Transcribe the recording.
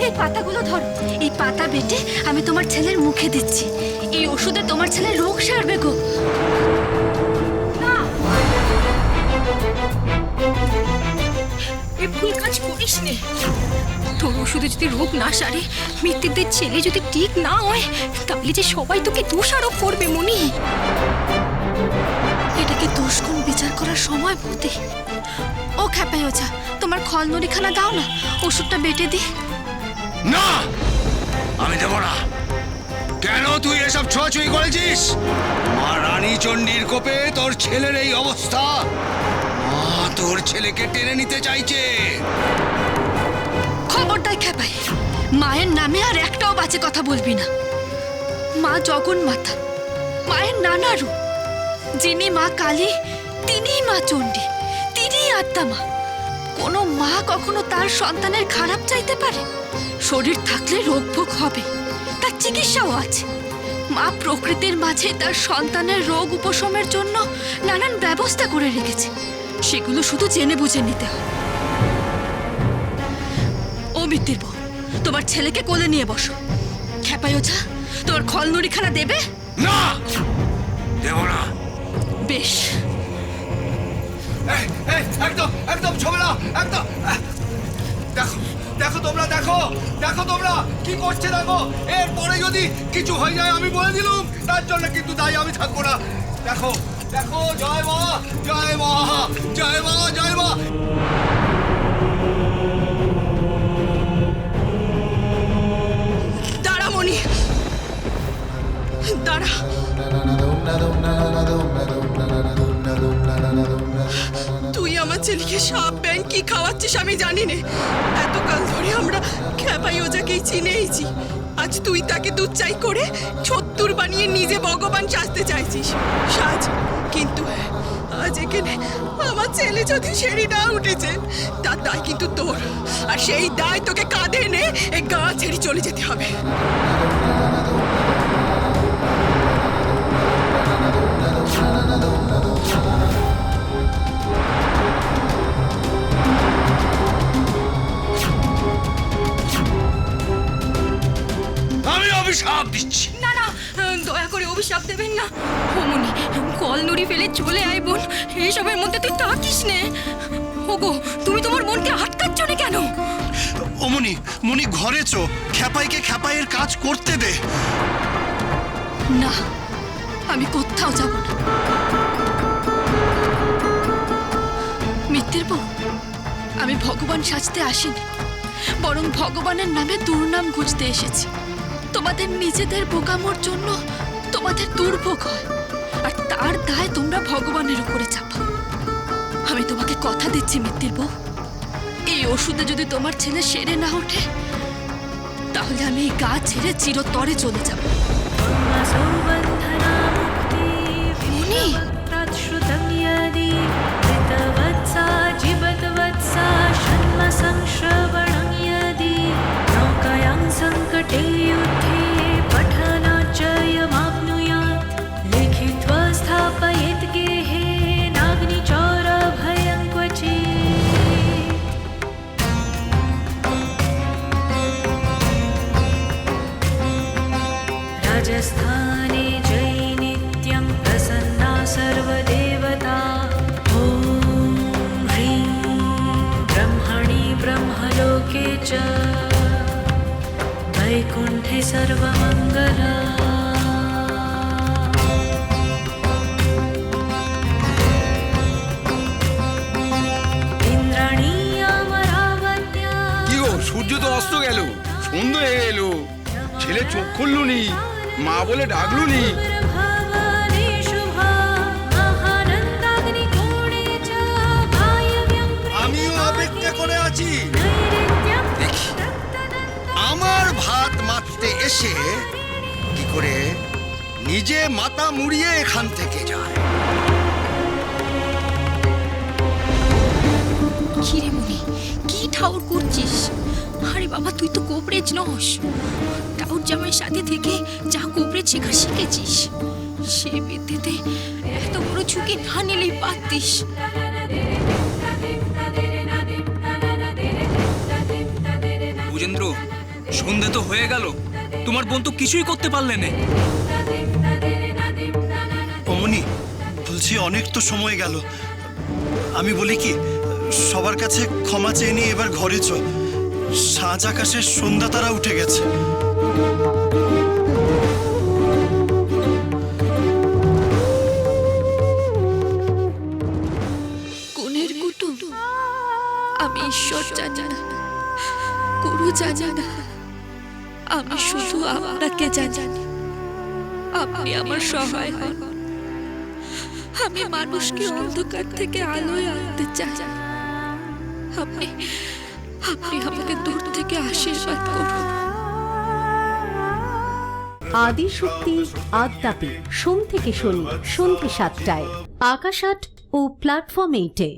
এই পাতাগুলো ধরো। এই পাতা বেটে আমি তোমার ছেলের মুখে দিচ্ছি। এই ওষুধে তোমার ছেলের রোগ সারবে গো। এই ভুল কাজ করিস নে। তোর ওষুধে যদি রোগ না সারে, মৃত্যুদের ছেলে যদি ঠিক না হয়, তাহলে যে সবাই তোকে দোষারোপ করবে মনি। এটাকে দোষ গুণ বিচার করার সময় বলতে। ও খ্যাপাই ওঝা, তোমার খল নড়িখানা দাও না, ওষুধটা বেটে দি। না, আমি দেব না। কেন তুই এসব ছোঁয়াছুঁয়ি করেছিস? মা রানী চণ্ডীর কোপে তোর ছেলের এই অবস্থা। মা তোর ছেলেকে টেনে নিতে চাইছে। খবরদার খ্যাপাই, মায়ের নামে আর একটাও বাজে কথা বলবি না। মা জগন্মাতা, মায়ের নানা রূপ। যিনি মা কালী, তিনিই মা চণ্ডী, তিনিই আত্মা মা। কোনো মা কখনো তার সন্তানের খারাপ চাইতে পারে? শরীর থাকলে রোগ ভোগ হবে, তার চিকিৎসাও আছে। মা প্রকৃতির মাঝে তার সন্তানের রোগ উপশমের জন্য নানান ব্যবস্থা করে রেখেছে, সেগুলো শুধু জেনে বুঝে নিতে হয়। ও মিত্তির বউ, তোমার ছেলেকে কোলে নিয়ে বসো। খ্যাপাই ওঝা, তোমার খল নড়িখানা দেবে? না, দেব না। বেশ। একদম একদম ছবে না, একদম। দেখো দেখো তোমরা, দেখো দেখো তোমরা কি করছে, দেখো। এরপরে যদি কিছু হয়ে যায় আমি বলে দিলুম, তার জন্য কিন্তু দায়ী আমি থাকবো না। দেখো দেখো, জয় মা, জয় মা, জয় মা, জয় মা। দাঁড়া মনি, দাঁড়া। তুই আমার ছেলেকে সাপ ব্যাং কি খাওয়াচ্ছিস আমি জানি নে। এতকাল ধরে আমরা খ্যাপাই ওজাকেই চিনেইছি। আজ তুই তাকে দুধ চাই করে ছত্তুর বানিয়ে নিজে ভগবান সাজতে চাইছিস। সাজ, কিন্তু আজ এখানে আমার ছেলে যদি সেরি না উঠেছে, তার দায় কিন্তু তোর। আর সেই দায় তোকে কাঁধে এনে এই গা ছেড়ে চলে যেতে হবে। আমি অভিশাপ দিচ্ছি। না না, দয়া করে অভিশাপ দেবেন না। হোমনি, কল নুড়ি ফেলে চলে আয় বোন। এইসবের মধ্যে তুই থাকিস নে। ওগো, তুমি তোমার মনকে আটকাচ্ছ না কেন? ও মনি, মনি ঘরে চো, খ্যাপাইকে খ্যাপাইয়ের কাজ করতে দে। না, আমি কোথাও যাব না। মিত্তির বউ, আমি ভগবান সাজতে আসিনি, বরং ভগবানের নামে দুর্নাম গুজতে এসেছি। তোমাদের নিজেদের বোকামোর জন্য তোমাদের দুর্ভোগ হয়, আর তার দায় তোমরা ভগবানের উপরে চাপাও। আমি তোমাকে কথা দিচ্ছি মিত্তির বউ, এই ওষুধে যদি তোমার ছেলে সেরে না ওঠে, তাহলে আমি এই গা ছেড়ে চিরতরে চলে যাব। মনি, संकटे युद्धे पठनाचयमाप्नुयात् लिखित्वा स्थापयेत् गेहे नाग्निचौरभयं क्वचित्। राजस्थाने जैनित्यं प्रसन्ना सर्वदेवता। ॐ ह्रीं ब्रह्मणि ब्रह्मलोके च वैकुण्ठे सर्वमङ्गला। इन्द्राणी अमरावत्या। কি গো, সূর্য তো অস্ত গেল, সন্ধ্যে হয়ে এলো। ছেলে চোখ খুললুনি, মা বলে ডাকলুনি। भवने शुभा महानन्दाग्निकोणे च वायव्यं আমিও অপেক্ষা করে আছি। नैऋत्यं দেখি আমার ভাত মাখতে এসে কি করে নিজে মাথা মুড়িয়ে এখান থেকে যায়। কি রে মনি, কি ঠাউর করছিস? আরে বাবা, তুই তো কোবরেজ নস। টাউর জামাইয়ের সাথে থেকে যা কোবরেজ শেখা শিখেছিস, সে বিদ্যেতে এত বড় ঝুঁকি না নিলেই পারতিস। ভুজেন্দ্র, সন্ধে তো হয়ে গেল, তোমার বোন তো কিছুই করতে পারলে না। অমনি বলছি অনেক তো সময় গেল, আমি বলি কি সবার কাছে ক্ষমা চেয়ে নিয়ে এবার ঘরে চ। সাজ আকাশের সন্ধ্যা তারা উঠে গেছে। গুণের কুটুম আমি ঈশ্বর জানি না, গুরু জানি না, আমি শুধু আপনাকে জানি। আপনি আমার সহায় হন। আমি মানুষকে অন্ধকার থেকে আলোয় আনতে চাই। আপনি আপনি আমাকে দূর থেকে আশীর্বাদ করুন। আদি শক্তি আদ্যাপি সোম থেকে শনি সন্ধ্যে ৭টায় আকাশ আট ও প্ল্যাটফর্ম 8-এ।